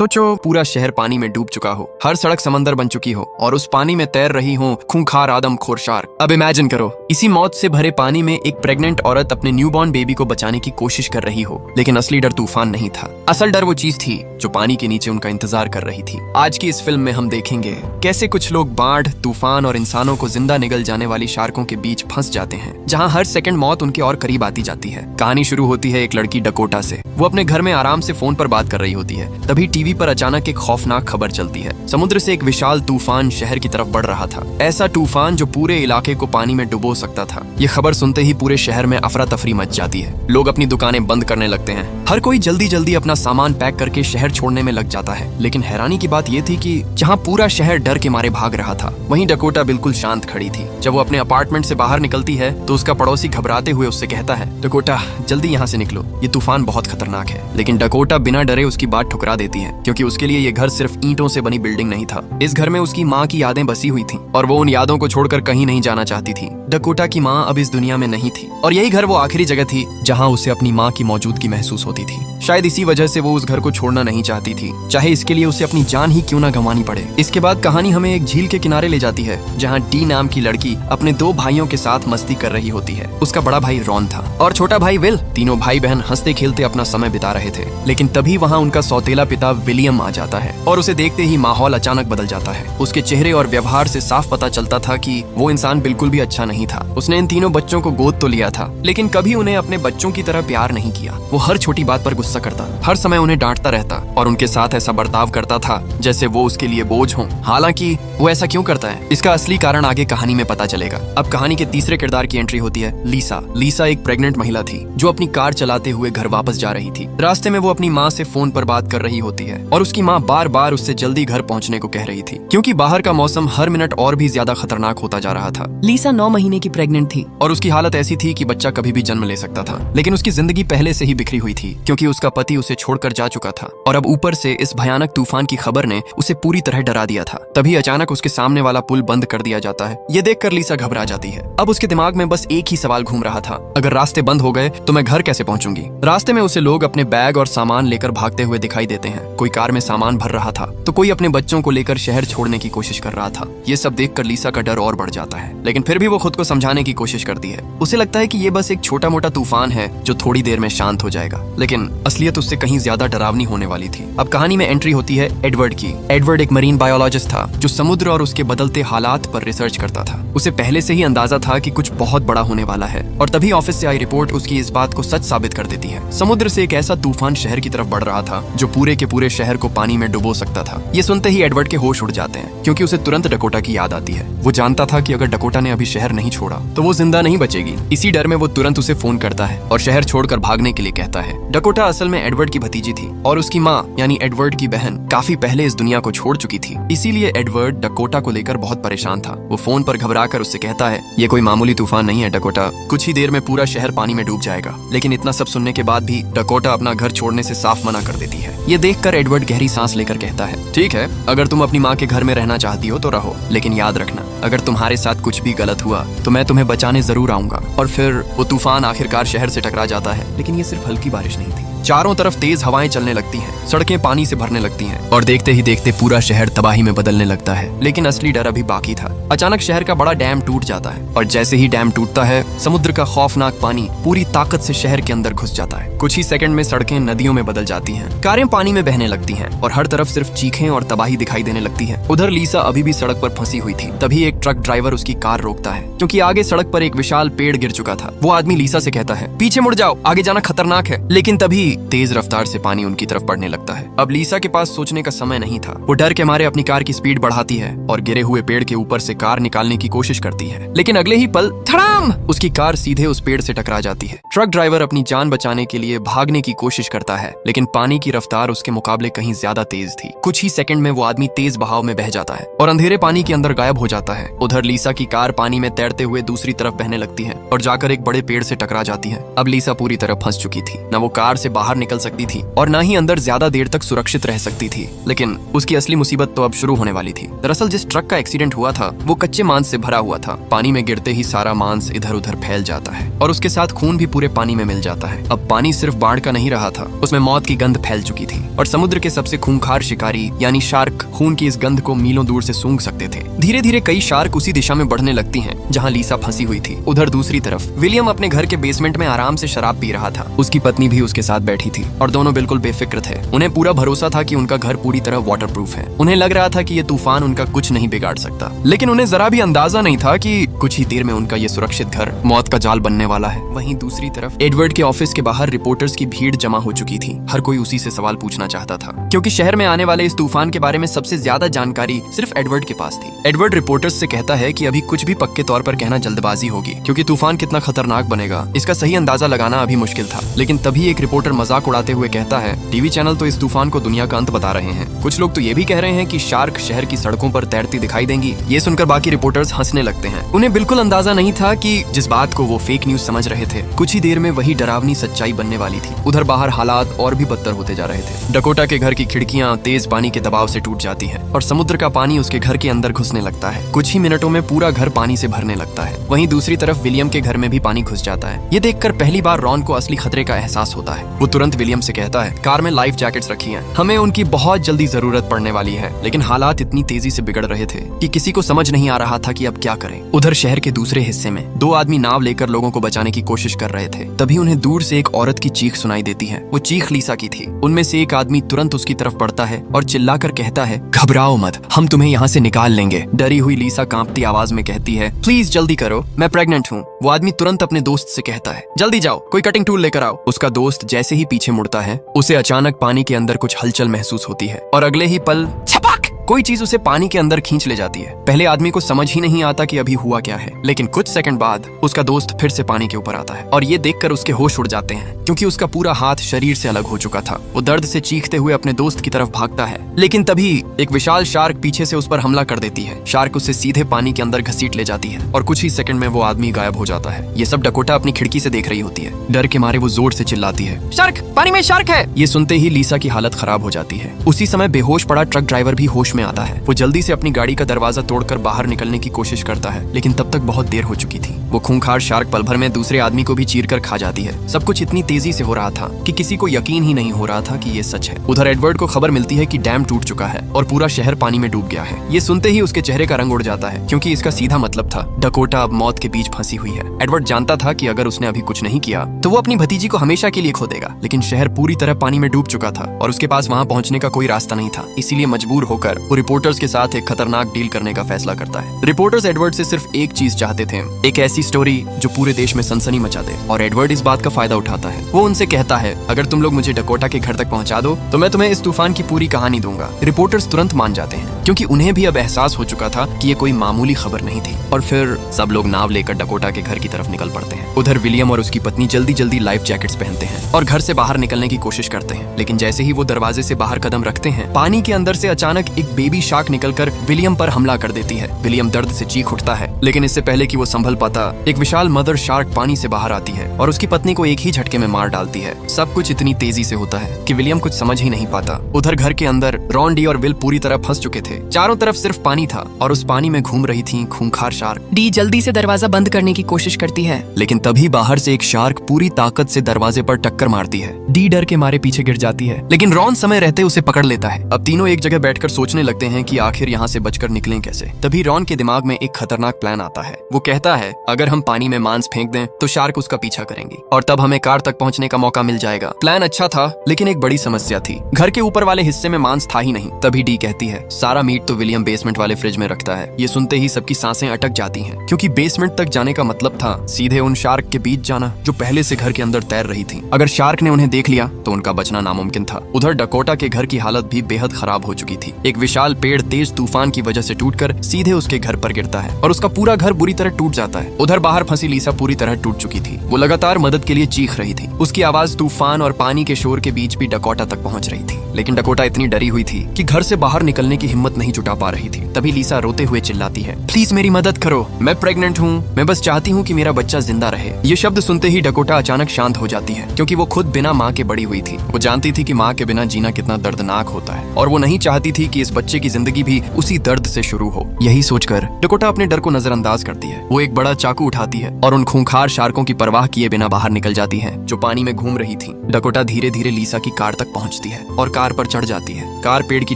सोचो पूरा शहर पानी में डूब चुका हो, हर सड़क समंदर बन चुकी हो और उस पानी में तैर रही हो खूंखार आदमखोर शार्क। अब इमेजिन करो, इसी मौत से भरे पानी में एक प्रेग्नेंट औरत अपने न्यूबॉर्न बेबी को बचाने की कोशिश कर रही हो। लेकिन असली डर तूफान नहीं था, असल डर वो चीज थी जो पानी के नीचे उनका इंतजार कर रही थी। आज की इस फिल्म में हम देखेंगे कैसे कुछ लोग बाढ़, तूफान और इंसानों को जिंदा निगल जाने वाली शार्कों के बीच फंस जाते हैं, जहाँ हर सेकंड मौत उनके और करीब आती जाती है। कहानी शुरू होती है एक लड़की डकोटा से। वो अपने घर में आराम से फोन पर बात कर रही होती है, तभी टीवी पर अचानक एक खौफनाक खबर चलती है। समुद्र से एक विशाल तूफान शहर की तरफ बढ़ रहा था, ऐसा तूफान जो पूरे इलाके को पानी में डुबो सकता था। ये खबर सुनते ही पूरे शहर में अफरा तफरी मच जाती है। लोग अपनी दुकानें बंद करने लगते हैं, हर कोई जल्दी जल्दी अपना सामान पैक करके शहर छोड़ने में लग जाता है। लेकिन हैरानी की बात यह थी कि जहाँ पूरा शहर डर के मारे भाग रहा था, वहीं डकोटा बिल्कुल शांत खड़ी थी। जब वो अपने अपार्टमेंट से बाहर निकलती है तो उसका पड़ोसी घबराते हुए उससे कहता है, डकोटा जल्दी यहाँ से निकलो, ये तूफान बहुत खतरनाक है। लेकिन डकोटा बिना डरे उसकी बात ठुकरा देती है, क्योंकि उसके लिए ये घर सिर्फ ईंटों से बनी बिल्डिंग नहीं था। इस घर में उसकी माँ की यादें बसी हुई थी और वो उन यादों को छोड़कर कहीं नहीं जाना चाहती थी। डकोटा की माँ अब इस दुनिया में नहीं थी और यही घर वो आखिरी जगह थी जहाँ उसे अपनी माँ की मौजूदगी महसूस होती थी। शायद इसी वजह से वो उस घर को छोड़ना नहीं चाहती थी, चाहे इसके लिए उसे अपनी जान ही क्यों ना गंवानी पड़े। इसके बाद कहानी हमें एक झील के किनारे ले जाती है, जहाँ डी नाम की लड़की अपने दो भाइयों के साथ मस्ती कर रही होती है। उसका बड़ा भाई रॉन था और छोटा भाई विल। तीनों भाई बहन हंसते खेलते अपना समय बिता रहे थे। लेकिन तभी वहाँ उनका सौतेला पिता विलियम आ जाता है और उसे देखते ही माहौल अचानक बदल जाता है। उसके चेहरे और व्यवहार से साफ पता चलता था कि वो इंसान बिल्कुल भी अच्छा नहीं था। उसने इन तीनों बच्चों को गोद तो लिया था, लेकिन कभी उन्हें अपने बच्चों की तरह प्यार नहीं किया। वो हर छोटी बात पर गुस्सा करता, हर समय उन्हें डांटता रहता और उनके साथ ऐसा बर्ताव करता था जैसे वो उसके लिए बोझ हो। हालांकि वो ऐसा क्यों करता है, इसका असली कारण आगे कहानी में पता चलेगा। अब कहानी के तीसरे किरदार की एंट्री होती है लीसा। लीसा एक प्रेग्नेंट महिला थी जो अपनी कार चलाते हुए घर वापस जा रही थी। रास्ते में वो अपनी माँ से फोन पर बात कर रही होती है और उसकी माँ बार बार उससे जल्दी घर पहुँचने को कह रही थी, क्योंकि बाहर का मौसम हर मिनट और भी ज्यादा खतरनाक होता जा रहा था। लीसा 9 महीने की प्रेग्नेंट थी और उसकी हालत ऐसी थी कि बच्चा कभी भी जन्म ले सकता था। लेकिन उसकी जिंदगी पहले से ही बिखरी हुई थी, क्योंकि उसका पति उसे छोड़कर जा चुका था और अब ऊपर से इस भयानक तूफान की खबर ने उसे पूरी तरह डरा दिया था। तभी अचानक उसके सामने वाला पुल बंद कर दिया जाता है। ये देखकर लीसा घबरा जाती है। अब उसके दिमाग में बस एक ही सवाल घूम रहा था, अगर रास्ते बंद हो गए तो मैं घर कैसे पहुंचूंगी। रास्ते में उसे लोग अपने बैग और सामान लेकर भागते हुए दिखाई देते हैं। कोई कार में सामान भर रहा था तो कोई अपने बच्चों को लेकर शहर छोड़ने की कोशिश कर रहा था। ये सब देखकर लीसा का डर और बढ़ जाता है, लेकिन फिर भी वो खुद को समझाने की कोशिश करती है। उसे लगता है कि ये बस एक छोटा मोटा तूफान है जो थोड़ी देर में शांत हो जाएगा, लेकिन असलियत उससे कहीं ज्यादा डरावनी होने वाली थी। अब कहानी में एंट्री होती है एडवर्ड की। एडवर्ड एक मरीन बायोलॉजिस्ट था जो समुद्र और उसके बदलते हालात पर रिसर्च करता था। उसे पहले से ही अंदाजा था कि कुछ बहुत बड़ा होने वाला है और तभी ऑफिस से आई रिपोर्ट उसकी इस बात को सच साबित कर देती है। समुद्र से एक ऐसा तूफान शहर की तरफ बढ़ रहा था जो पूरे के पूरे शहर को पानी में डुबो सकता था। ये सुनते ही एडवर्ड के होश उड़ जाते हैं, क्योंकि उसे तुरंत डकोटा की याद आती है। वो जानता था कि अगर डकोटा ने अभी शहर नहीं छोड़ा तो वो जिंदा नहीं बचेगी। इसी डर में वो तुरंत उसे फोन करता है और शहर छोड़कर भागने के लिए कहता है। डकोटा असल में एडवर्ड की भतीजी थी और उसकी माँ यानी एडवर्ड की बहन काफी पहले इस दुनिया को छोड़ चुकी थी। इसीलिए एडवर्ड डकोटा को लेकर बहुत परेशान था। वो फोन पर घबराकर उससे कहता है, ये कोई मामूली तूफान नहीं है डकोटा, कुछ ही देर में पूरा शहर पानी में डूब जाएगा। लेकिन इतना सब सुनने के बाद भी डकोटा अपना घर छोड़ने से साफ मना कर देती है। ये देखकर एडवर्ड गहरी सांस लेकर कहता है, ठीक है, अगर तुम अपनी माँ के घर में रहना चाहती हो तो रहो, लेकिन याद रखना अगर तुम्हारे साथ कुछ भी गलत हुआ तो मैं तुम्हें बचाने जरूर आऊंगा। और फिर वो तूफान आखिरकार शहर से टकरा जाता है। लेकिन ये सिर्फ हल्की बारिश नहीं थी, चारों तरफ तेज हवाएं चलने लगती हैं, सड़कें पानी से भरने लगती हैं और देखते ही देखते पूरा शहर तबाही में बदलने लगता है। लेकिन असली डर अभी बाकी था। अचानक शहर का बड़ा डैम टूट जाता है और जैसे ही डैम टूटता है, समुद्र का खौफनाक पानी पूरी ताकत से शहर के अंदर घुस जाता है। कुछ ही सेकंड में सड़कें नदियों में बदल जाती हैं, कारें पानी में बहने लगती हैं और हर तरफ सिर्फ चीखें और तबाही दिखाई देने लगती है। उधर लीसा अभी भी सड़क पर फंसी हुई थी। तभी एक ट्रक ड्राइवर उसकी कार रोकता है, क्योंकि आगे सड़क पर एक विशाल पेड़ गिर चुका था। वो आदमी लीसा से कहता है, पीछे मुड़ जाओ, आगे जाना खतरनाक है। लेकिन तभी तेज रफ्तार से पानी उनकी तरफ बढ़ने लगता है। अब लीसा के पास सोचने का समय नहीं था। वो डर के मारे अपनी कार की स्पीड बढ़ाती है और गिरे हुए पेड़ के ऊपर से कार निकालने की कोशिश करती है। लेकिन अगले ही पल धड़ाम, उसकी कार सीधे उस पेड़ से टकरा जाती है। ट्रक ड्राइवर अपनी जान बचाने के लिए भागने की कोशिश करता है, लेकिन पानी की रफ्तार उसके मुकाबले कहीं ज्यादा तेज थी। कुछ ही सेकंड में वो आदमी तेज बहाव में बह जाता है और अंधेरे पानी के अंदर गायब हो जाता है। उधर लीसा की कार पानी में तैरते हुए दूसरी तरफ बहने लगती है और जाकर एक बड़े पेड़ से टकरा जाती है। अब लीसा पूरी तरह फंस चुकी थी। न वो कार से बाहर निकल सकती थी और ना ही अंदर ज्यादा देर तक सुरक्षित रह सकती थी। लेकिन उसकी असली मुसीबत तो अब शुरू होने वाली थी। दरअसल जिस ट्रक का एक्सीडेंट हुआ था वो कच्चे मांस से भरा हुआ था। पानी में गिरते ही सारा मांस इधर उधर फैल जाता है और उसके साथ खून भी पूरे पानी में मिल जाता है। अब पानी सिर्फ बाढ़ का नहीं रहा था, उसमें मौत की गंध फैल चुकी थी और समुद्र के सबसे खूंखार शिकारी यानी शार्क खून की इस गंध को मीलों दूर से सूंघ सकते थे। धीरे धीरे कई शार्क उसी दिशा में बढ़ने लगती हैं जहां लीसा फंसी हुई थी। उधर दूसरी तरफ विलियम अपने घर के बेसमेंट में आराम से शराब पी रहा था। उसकी पत्नी भी उसके साथ बैठी थी और दोनों बिल्कुल बेफिक्र थे। उन्हें पूरा भरोसा था कि उनका घर पूरी तरह वाटरप्रूफ है। उन्हें लग रहा था कि ये तूफान उनका कुछ नहीं बिगाड़ सकता, लेकिन उन्हें जरा भी अंदाजा नहीं था कि कुछ ही देर में उनका ये सुरक्षित घर मौत का जाल बनने वाला है। वहीं दूसरी तरफ एडवर्ड के ऑफिस के बाहर रिपोर्टर्स की भीड़ जमा हो चुकी थी। हर कोई उसी से सवाल पूछना चाहता था क्योंकि शहर में आने वाले इस तूफान के बारे में सबसे ज्यादा जानकारी सिर्फ एडवर्ड के पास थी। एडवर्ड रिपोर्टर्स से कहता है कि अभी कुछ भी पक्के तौर पर कहना जल्दबाजी होगी क्योंकि तूफान कितना खतरनाक बनेगा इसका सही अंदाजा लगाना अभी मुश्किल था। लेकिन तभी एक रिपोर्टर मजाक उड़ाते हुए कहता है, टीवी चैनल तो इस तूफान को दुनिया का अंत बता रहे हैं। कुछ लोग तो ये भी कह रहे हैं कि शार्क शहर की सड़कों पर तैरती दिखाई देंगी। ये सुनकर बाकी रिपोर्टर्स हंसने लगते हैं। उन्हें बिल्कुल अंदाजा नहीं था कि जिस बात को वो फेक न्यूज समझ रहे थे कुछ ही देर में वही डरावनी सच्चाई बनने वाली थी। उधर बाहर हालात और भी बदतर होते जा रहे थे। डकोटा के घर की खिड़कियां तेज पानी के दबाव से टूट जाती है और समुद्र का पानी उसके घर के अंदर घुसने लगता है। कुछ ही मिनटों में पूरा घर पानी से भरने लगता है। वहीं दूसरी तरफ विलियम के घर में भी पानी घुस जाता है। ये देखकर पहली बार रॉन को असली खतरे का एहसास होता है। वो तुरंत विलियम से कहता है, कार में लाइफ जैकेट्स रखी हैं, हमें उनकी बहुत जल्दी जरूरत पड़ने वाली है। लेकिन हालात इतनी तेजी से बिगड़ रहे थे कि किसी को समझ नहीं आ रहा था कि अब क्या करें। उधर शहर के दूसरे हिस्से में दो आदमी नाव लेकर लोगों को बचाने की कोशिश कर रहे थे। तभी उन्हें दूर से एक औरत की चीख सुनाई देती है। वो चीख लीसा की थी। उनमें से एक आदमी तुरंत उसकी तरफ बढ़ता है और चिल्लाकर कहता है, घबराओ मत, हम तुम्हें यहाँ से निकाल लेंगे। डरी हुई लीसा कांपती आवाज में कहती है, प्लीज जल्दी करो, मैं प्रेग्नेंट हूँ। वो आदमी तुरंत अपने दोस्त से कहता है, जल्दी जाओ, कोई कटिंग टूल लेकर आओ। उसका दोस्त जैसे ही पीछे मुड़ता है उसे अचानक पानी के अंदर कुछ हलचल महसूस होती है और अगले ही पल छपाक कोई चीज उसे पानी के अंदर खींच ले जाती है। पहले आदमी को समझ ही नहीं आता कि अभी हुआ क्या है, लेकिन कुछ सेकंड बाद उसका दोस्त फिर से पानी के ऊपर आता है और ये देखकर उसके होश उड़ जाते हैं क्योंकि उसका पूरा हाथ शरीर से अलग हो चुका था। वो दर्द से चीखते हुए अपने दोस्त की तरफ भागता है, लेकिन तभी एक विशाल शार्क पीछे से उस पर हमला कर देती है। शार्क उसे सीधे पानी के अंदर घसीट ले जाती है और कुछ ही सेकंड में वो आदमी गायब हो जाता है। ये सब डकोटा अपनी खिड़की से देख रही होती है। डर के मारे वो जोर से चिल्लाती है, शार्क, पानी में शार्क है। ये सुनते ही लीसा की हालत खराब हो जाती है। उसी समय बेहोश पड़ा ट्रक ड्राइवर भी होश में आता है। वो जल्दी से अपनी गाड़ी का दरवाजा तोड़कर बाहर निकलने की कोशिश करता है, लेकिन तब तक बहुत देर हो चुकी थी। वो खूंखार शार्क पल भर में दूसरे आदमी को भी चीरकर खा जाती है। सब कुछ इतनी तेजी से हो रहा था कि किसी को यकीन ही नहीं हो रहा था कि ये सच है। उधर एडवर्ड को खबर मिलती है कि डैम टूट चुका है और पूरा शहर पानी में डूब गया है। ये सुनते ही उसके चेहरे का रंग उड़ जाता है क्योंकि इसका सीधा मतलब था डकोटा अब मौत के बीच फंसी हुई है। एडवर्ड जानता था कि अगर उसने अभी कुछ नहीं किया तो वो अपनी भतीजी को हमेशा के लिए खो देगा, लेकिन शहर पूरी तरह पानी में डूब चुका था और उसके पास वहां पहुंचने का कोई रास्ता नहीं था। इसीलिए मजबूर होकर वो रिपोर्टर्स के साथ एक खतरनाक डील करने का फैसला करता है। रिपोर्टर्स एडवर्ड से सिर्फ एक चीज चाहते थे, एक ऐसी स्टोरी जो पूरे देश में सनसनी मचा दे, और एडवर्ड इस बात का फायदा उठाता है। वो उनसे कहता है, अगर तुम लोग मुझे डकोटा के घर तक पहुंचा दो तो मैं तुम्हें इस तूफान की पूरी कहानी दूंगा। रिपोर्टर्स तुरंत मान जाते हैं क्योंकि उन्हें भी अब एहसास हो चुका था कि ये कोई मामूली खबर नहीं थी। और फिर सब लोग नाव लेकर डकोटा के घर की तरफ निकल पड़ते हैं। उधर विलियम और उसकी पत्नी जल्दी जल्दी लाइफ जैकेट्स पहनते हैं और घर से बाहर निकलने की कोशिश करते हैं, लेकिन जैसे ही वो दरवाजे से बाहर कदम रखते हैं पानी के अंदर से अचानक एक बेबी शार्क निकलकर विलियम पर हमला कर देती है। विलियम दर्द से चीख उठता है, लेकिन इससे पहले कि वो संभल पाता एक विशाल मदर शार्क पानी से बाहर आती है और उसकी पत्नी को एक ही झटके में मार डालती है। सब कुछ इतनी तेजी से होता है कि विलियम कुछ समझ ही नहीं पाता। उधर घर के अंदर रॉन, डी और विल पूरी तरह फंस चुके थे। चारों तरफ सिर्फ पानी था और उस पानी में घूम रही थी खूंखार शार्क। डी जल्दी से दरवाजा बंद करने की कोशिश करती है, लेकिन तभी बाहर से एक शार्क पूरी ताकत से दरवाजे पर टक्कर मारती है। डी डर के मारे पीछे गिर जाती है, लेकिन रॉन समय रहते उसे पकड़ लेता है। अब तीनों एक जगह बैठकर सोचने लगते हैं कि आखिर यहाँ से बचकर निकलें कैसे। तभी रॉन के दिमाग में एक खतरनाक प्लान आता है। वो कहता है, अगर हम पानी में मांस फेंक दें तो शार्क उसका पीछा करेंगी और तब हमें कार तक पहुंचने का मौका मिल जाएगा। प्लान अच्छा था, लेकिन एक बड़ी समस्या थी। घर के ऊपर वाले हिस्से में मांस था ही नहीं। तभी डी कहती है, सारा मीट तो विलियम बेसमेंट वाले फ्रिज में रखता है। ये सुनते ही सबकी सांसें अटक जाती हैं, क्योंकि बेसमेंट तक जाने का मतलब था सीधे उन शार्क के बीच जाना जो पहले से घर के अंदर तैर रही थी। अगर शार्क ने उन्हें देख लिया तो उनका बचना नामुमकिन था। उधर डकोटा के घर की हालत भी बेहद खराब हो चुकी थी। एक विशाल पेड़ तेज तूफान की वजह से टूटकर सीधे उसके घर पर गिरता है और उसका पूरा घर बुरी तरह टूट जाता है। उधर बाहर फंसी लीसा पूरी तरह टूट चुकी थी। वो लगातार मदद के लिए चीख रही थी। उसकी आवाज तूफान और पानी के शोर के बीच भी डकोटा तक पहुंच रही थी, लेकिन डकोटा इतनी डरी हुई हुई थी कि घर से बाहर निकलने की हिम्मत नहीं जुटा पा रही थी। तभी लीसा रोते हुए चिल्लाती है, प्लीज मेरी मदद करो, मैं प्रेग्नेंट हूँ, मैं बस चाहती हूँ कि मेरा बच्चा जिंदा रहे। ये शब्द सुनते ही डकोटा अचानक शांत हो जाती है, क्योंकि वो खुद बिना माँ के बड़ी हुई थी। वो जानती थी कि माँ के बिना जीना कितना दर्दनाक होता है, और वो नहीं चाहती थी कि इस बच्चे की जिंदगी भी उसी दर्द से शुरू हो। यही सोचकर डकोटा अपने डर को नजरअंदाज करती है। वो एक बड़ा चाकू उठाती है और उन खूंखार शार्कों की परवाह किए बिना बाहर निकल जाती है जो पानी में घूम रही थी। डकोटा धीरे धीरे लीसा की कार तक पहुंचती है और कार पर चढ़ जाती है। कार पेड़ की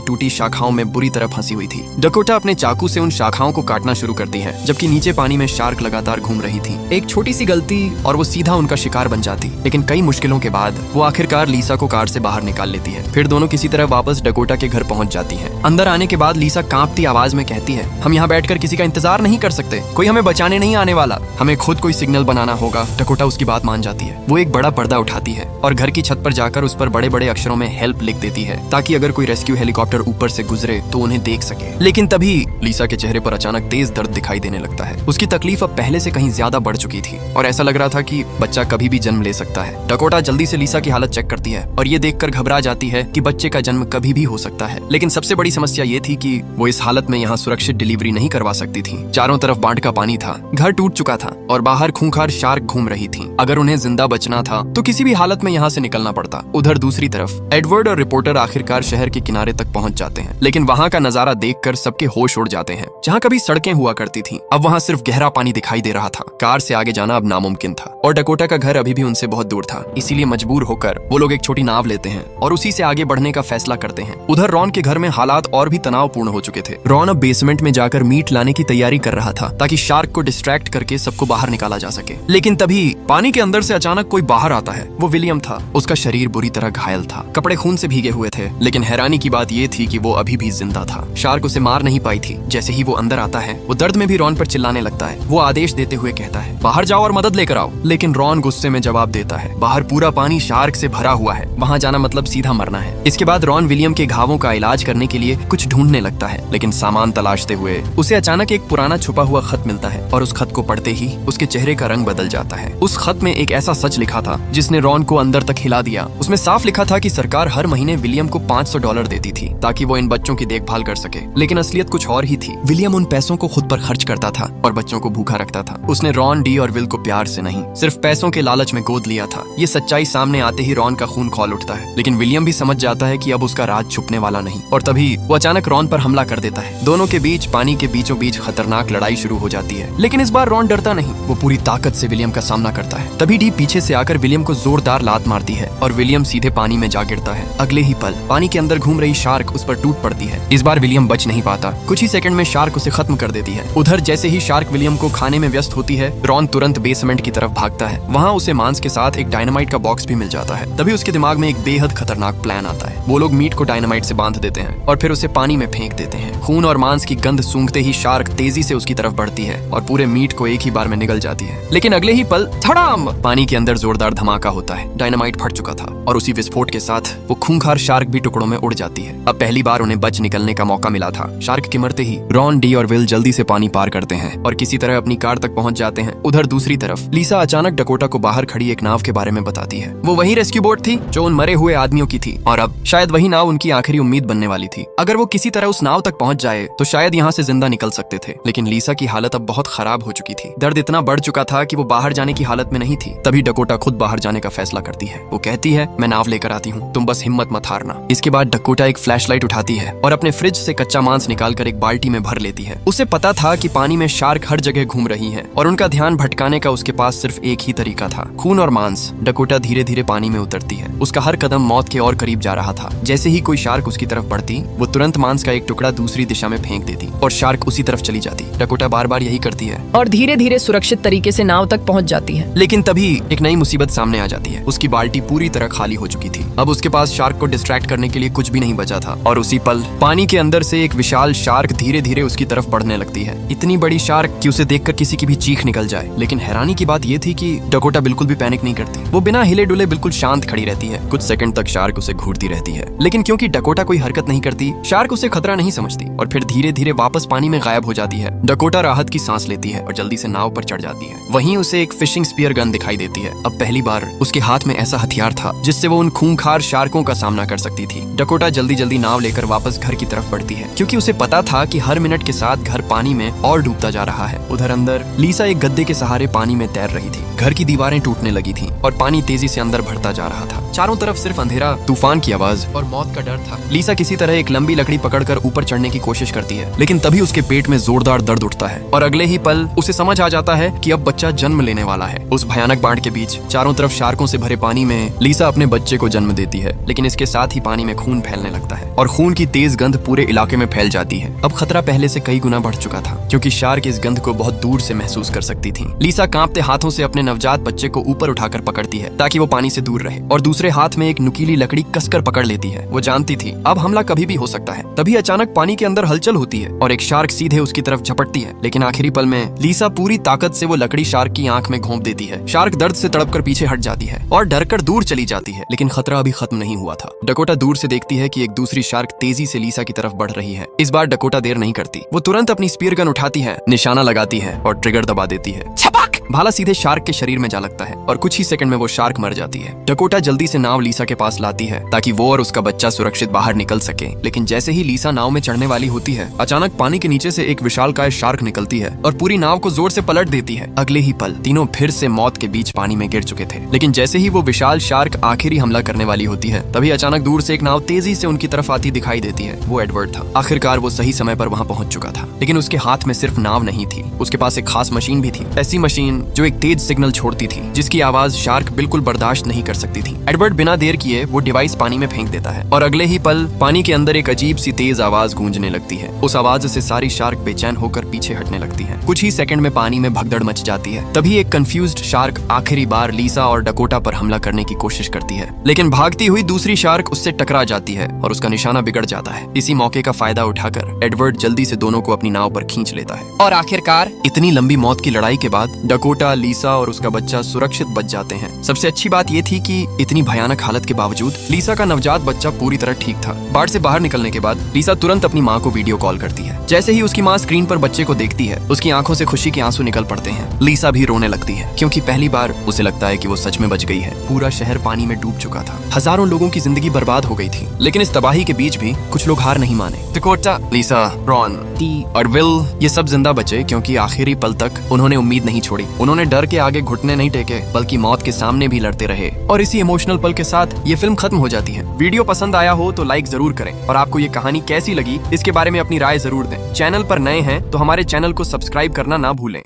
टूटी शाखाओं में बुरी तरह फंसी हुई थी। डकोटा अपने चाकू से उन शाखाओं को काटना शुरू करती है, जबकि नीचे पानी में शार्क लगातार घूम रही थी। एक छोटी सी गलती और वो सीधा उनका शिकार बन जाती। लेकिन कई मुश्किलों के बाद वो आखिरकार लीसा को कार से बाहर निकाल लेती है। फिर दोनों किसी तरह वापस डकोटा के घर पहुंच जाती हैं। अंदर आने के बाद लीसा कांपती आवाज में कहती है, हम यहाँ बैठकर किसी का इंतजार नहीं कर सकते, कोई हमें बचाने नहीं आने वाला, हमें खुद कोई सिग्नल बनाना होगा। डकोटा उसकी बात मान जाती है। वो एक बड़ा पर्दा उठाती है और घर की छत पर जाकर उस पर बड़े बड़े अक्षरों में हेल्प लिख देती है, ताकि अगर कोई रेस्क्यू हेलीकॉप्टर ऊपर से गुजरे तो उन्हें देख सके। लेकिन तभी लीसा के चेहरे पर अचानक तेज दर्द दिखाई देने लगता है। उसकी तकलीफ अब पहले से कहीं ज्यादा बढ़ चुकी थी और ऐसा लग रहा था कि बच्चा कभी भी जन्म ले सकता है। डकोटा जल्दी से लीसा की हालत चेक करती है और ये देखकर घबरा जाती है कि बच्चे का जन्म कभी भी हो सकता है। लेकिन सबसे बड़ी समस्या ये थी कि वो इस हालत में यहाँ सुरक्षित डिलीवरी नहीं करवा सकती थी। चारों तरफ बाढ़ का पानी था, घर टूट चुका था और बाहर खूंखार शार्क घूम रही थी। अगर उन्हें जिंदा बचना था तो किसी भी हालत में यहाँ से निकलना पड़ता। उधर दूसरी तरफ एडवर्ड और रिपोर्टर आखिरकार शहर के किनारे तक पहुंच जाते हैं। लेकिन वहाँ का नजारा देखकर सबके होश उड़ जाते हैं। जहाँ कभी सड़कें हुआ करती थी, अब वहाँ सिर्फ गहरा पानी दिखाई दे रहा था। कार से आगे जाना अब नामुमकिन था और डकोटा का घर अभी भी उनसे बहुत दूर था। इसीलिए मजबूर होकर वो लोग एक छोटी नाव लेते हैं और उसी से आगे बढ़ने का फैसला करते हैं। उधर रॉन के घर में हालात और भी तनावपूर्ण हो चुके थे। रॉन अब बेसमेंट में जाकर मीट लाने की तैयारी कर रहा था, ताकि शार्क को डिस्ट्रैक्ट करके सबको बाहर निकाला जा सके। लेकिन तभी पानी के अंदर से अचानक कोई बाहर आता है। वो विलियम था। उसका शरीर बुरी तरह घायल था, कपड़े खून से भीगे हुए थे। लेकिन हैरानी की बात ये थी कि वो अभी भी जिंदा था। शार्क उसे मार नहीं पाई थी। जैसे ही वो अंदर आता है, वो दर्द में भी रॉन पर चिल्लाने लगता है। वो आदेश देते हुए कहता है, बाहर जाओ और मदद लेकर आओ। लेकिन रॉन गुस्से में जवाब देता है, बाहर पूरा पानी शार्क से भरा हुआ है, वहाँ जाना मतलब सीधा मरना है। इसके बाद रॉन विलियम के घावों का इलाज करने के लिए कुछ ढूंढने लगता है। लेकिन सामान तलाशते हुए उसे अचानक एक पुराना छुपा हुआ खत मिलता है और उस खत को पढ़ते ही उसके चेहरे का रंग बदल जाता है। उस खत में एक ऐसा सच लिखा था जिसने रॉन को अंदर तक हिला दिया। उसमें साफ लिखा था कि सरकार हर महीने विलियम को $500 देती थी ताकि वो इन बच्चों की देखभाल कर सके। लेकिन असलियत कुछ और ही थी। विलियम उन पैसों को खुद पर खर्च करता था और बच्चों को भूखा रखता था। उसने रॉन, डी और विल को प्यार से नहीं, सिर्फ पैसों के लालच में गोद लिया था। ये सच्चाई सामने आते ही रॉन का खून खौल उठता है। लेकिन विलियम भी समझ जाता है कि अब उसका राज छुपने वाला नहीं। और तभी वो अचानक रॉन पर हमला कर देता है। दोनों के बीच पानी के बीचों बीच खतरनाक लड़ाई शुरू हो जाती है। लेकिन इस बार रॉन डरता नहीं। वो पूरी ताकत से विलियम का सामना करता है। तभी डी पीछे से आकर विलियम को जोरदार लात मारती है और विलियम सीधे पानी में जा गिरता है। अगले ही पल पानी के अंदर घूम रही शार्क उस पर टूट पड़ती है। इस बार विलियम बच नहीं पाता। कुछ ही सेकंड में शार्क उसे खत्म कर देती है। उधर जैसे ही शार्क विलियम को खाने में व्यस्त होती है, रॉन तुरंत बेसमेंट की तरफ भागता है। वहाँ उसे मांस के साथ एक डायनामाइट का बॉक्स भी मिल जाता है। तभी उसके दिमाग में एक बेहद खतरनाक प्लान आता है। वो लोग मीट को डायनामाइट से बांध देते हैं और फिर उसे पानी में फेंक देते हैं। खून और मांस की गंध सूंघते ही शार्क तेजी से उसकी तरफ बढ़ती है और पूरे मीट को एक ही बार में निगल जाती है। लेकिन अगले ही पल धड़ाम, पानी के अंदर जोरदार धमाका होता है। डायनामाइट फट चुका था और उसी विस्फोट के साथ वो खूंखार शार्क भी टुकड़ों में उड़ जाती है। अब पहली बार उन्हें बच निकलने का मौका मिला था। शार्क के मरते ही रॉन, डी और विल जल्दी से पानी पार करते हैं और किसी तरह अपनी कार तक पहुंच जाते हैं। उधर दूसरी तरफ लीसा अचानक डकोटा को बाहर खड़ी एक नाव के बारे में बताती है। वो वही रेस्क्यू बोट थी जो उन मरे हुए आदमियों की थी और अब शायद वही नाव उनकी आखिरी उम्मीद बनने वाली थी। अगर वो किसी तरह उस नाव तक पहुंच जाए तो शायद यहाँ से जिंदा निकल सकते थे। लेकिन लीसा की हालत अब बहुत खराब हो चुकी थी। दर्द इतना बढ़ चुका था कि वो बाहर जाने की हालत में नहीं थी। तभी डकोटा खुद बाहर जाने का फैसला करती है। वो कहती है, मैं नाव लेकर आती हूँ, तुम बस हिम्मत मत हारना। इसके बाद डकोटा एक फ्लैशलाइट उठाती है और अपने फ्रिज से कच्चा मांस निकालकर एक बाल्टी में भर लेती है। उसे पता था कि पानी में शार्क हर जगह घूम रही हैं और उनका ध्यान भटकाने का उसके पास सिर्फ एक ही तरीका था, खून और मांस। डकोटा धीरे धीरे पानी में उतरती है। उसका हर कदम मौत के और करीब जा रहा था। जैसे ही कोई शार्क उसकी तरफ बढ़ती, वो तुरंत मांस का एक टुकड़ा दूसरी दिशा में फेंक देती और शार्क उसी तरफ चली जाती। डकोटा बार बार यही करती है और धीरे धीरे सुरक्षित तरीके से नाव तक पहुंच जाती है। लेकिन तभी एक नई मुसीबत सामने आ जाती है। उसकी बाल्टी पूरी तरह खाली हो चुकी थी। अब उसके पास शार्क को डिस्ट्रैक्ट करने के लिए कुछ भी नहीं बचा था और उसी पल पानी के अंदर से एक विशाल शार्क धीरे धीरे उसकी तरफ बढ़ने लगती है। इतनी बड़ी शार्क कि उसे देखकर किसी की भी चीख निकल जाए। लेकिन हैरानी की बात यह थी कि डकोटा बिल्कुल भी पैनिक नहीं करती। वो बिना हिले डुले बिल्कुल शांत खड़ी रहती है। कुछ सेकंड तक शार्क उसे घूरती रहती है, लेकिन क्योंकि डकोटा कोई हरकत नहीं करती, शार्क उसे खतरा नहीं समझती और फिर धीरे धीरे वापस पानी में गायब हो जाती है। डकोटा राहत की सांस लेती है और जल्दी से नाव पर चढ़ जाती है। वहीं उसे एक फिशिंग स्पीयर गन दिखाई देती है। अब पहली बार उसके हाथ में ऐसा हथियार था जिससे वो उन खूंखार शार्कों का सामना कर सकती थी। डकोटा जल्दी जल्दी नाव लेकर वापस घर की तरफ बढ़ती है, क्योंकि उसे पता था कि हर मिनट के साथ घर पानी में और डूबता जा रहा है। उधर अंदर लीसा एक गद्दे के सहारे पानी में तैर रही थी। घर की दीवारें टूटने लगी थी और पानी तेजी से अंदर बढ़ता जा रहा था। चारों तरफ सिर्फ अंधेरा, तूफान की आवाज और मौत का डर था। लीसा किसी तरह एक लंबी लकड़ी पकड़कर ऊपर चढ़ने की कोशिश करती है, लेकिन तभी उसके पेट में जोरदार दर्द उठता है और अगले ही पल उसे समझ आ जाता है कि अब बच्चा जन्म लेने वाला है। उस भयानक बाढ़ के बीच चारों तरफ शार्कों से भरे पानी में लीसा अपने बच्चे को जन्म देती है, लेकिन इसके साथ ही पानी में खून फैलने लगता है और खून की तेज गंध पूरे इलाके में फैल जाती है। अब खतरा पहले से कई गुना बढ़ चुका था, क्योंकि शार्क इस गंध को बहुत दूर से महसूस कर सकती थी। लीसा कांपते हाथों से अपने नवजात बच्चे को ऊपर उठाकर पकड़ती है ताकि वो पानी से दूर रहे, और दूसरे हाथ में एक नुकीली लकड़ी कसकर पकड़ लेती है। वो जानती थी अब हमला कभी भी हो सकता है। तभी अचानक पानी के अंदर हलचल होती है और एक शार्क सीधे उसकी तरफ झपटती है, लेकिन आखिरी पल में लीसा पूरी ताकत से वो लकड़ी शार्क की आंख में घोंप देती है। शार्क दर्द से तड़पकर पीछे हट जाती है और डरकर दूर चली जाती है, लेकिन खतरा अभी खत्म नहीं हुआ था। डकोटा दूर से देखती है कि एक दूसरी शार्क तेजी से लीसा की तरफ बढ़ रही है। इस बार डकोटा देर नहीं करती, वो तुरंत अपनी स्पीयर गन उठाती है, निशाना लगाती है और ट्रिगर दबा देती है। छपाक! भाला सीधे शार्क के शरीर में जा लगता है और कुछ ही सेकंड में वो शार्क मर जाती है। डकोटा जल्दी से नाव लीसा के पास लाती है ताकि वो और उसका बच्चा सुरक्षित बाहर निकल सके, लेकिन जैसे ही लीसा नाव में चढ़ने वाली होती है, अचानक पानी के नीचे से एक विशालकाय शार्क निकलती है और पूरी नाव को जोर से पलट देती है। अगले ही पल तीनों फिर से मौत के बीच पानी में गिर चुके थे, लेकिन जैसे ही वो विशाल शार्क आखिरी हमला करने वाली होती है, तभी अचानक दूर से एक नाव तेजी से उनकी तरफ आती दिखाई देती है। वो एडवर्ड था। आखिरकार वो सही समय पर वहाँ पहुंच चुका था, लेकिन उसके हाथ में सिर्फ नाव नहीं थी, उसके पास एक खास मशीन भी थी। ऐसी मशीन जो एक तेज सिग्नल छोड़ती थी, जिसकी आवाज शार्क बिल्कुल बर्दाश्त नहीं कर सकती थी। एडवर्ड बिना देर किए वो डिवाइस पानी में फेंक देता है और अगले ही पल पानी के अंदर एक अजीब सी तेज आवाज गूंजने लगती है। उस आवाज से सारी शार्क बेचैन होकर पीछे हटने लगती है। कुछ ही सेकंड में पानी में भगदड़ मच जाती है। तभी एक कंफ्यूज्ड शार्क आखिरी बार लीसा और डकोटा पर हमला करने की कोशिश करती है, लेकिन भागती हुई दूसरी शार्क उससे टकरा जाती है और उसका निशाना बिगड़ जाता है। इसी मौके का फायदा उठाकर एडवर्ड जल्दी से दोनों को अपनी नाव पर खींच लेता है और आखिरकार इतनी लंबी मौत की लड़ाई के बाद डकोटा, लीसा और उसका बच्चा सुरक्षित बच जाते हैं। सबसे अच्छी बात ये थी कि इतनी भयानक हालत के बावजूद लीसा का नवजात बच्चा पूरी तरह ठीक था। बाढ़ से बाहर निकलने के बाद लीसा तुरंत अपनी माँ को वीडियो कॉल करती है। जैसे ही उसकी माँ स्क्रीन पर बच्चे को देखती है, उसकी आंखों से खुशी के आंसू निकल पड़ते हैं। लीसा भी रोने लगती है, क्योंकि पहली बार उसे लगता है कि वो सच में बच गई है। पूरा शहर पानी में डूब चुका था, हजारों लोगों की जिंदगी बर्बाद हो गई थी, लेकिन इस तबाही के बीच भी कुछ लोग हार नहीं माने। डकोटा, लीसा, रॉन, टी और विल ये सब जिंदा बचे, क्योंकि आखिरी पल तक उन्होंने उम्मीद नहीं छोड़ी। उन्होंने डर के आगे घुटने नहीं टेके, बल्कि मौत के सामने भी लड़ते रहे। और इसी इमोशनल पल के साथ ये फिल्म खत्म हो जाती है। वीडियो पसंद आया हो तो लाइक जरूर करें, और आपको ये कहानी कैसी लगी इसके बारे में अपनी राय जरूर दें। चैनल पर नए हैं तो हमारे चैनल को सब्सक्राइब करना ना भूलें।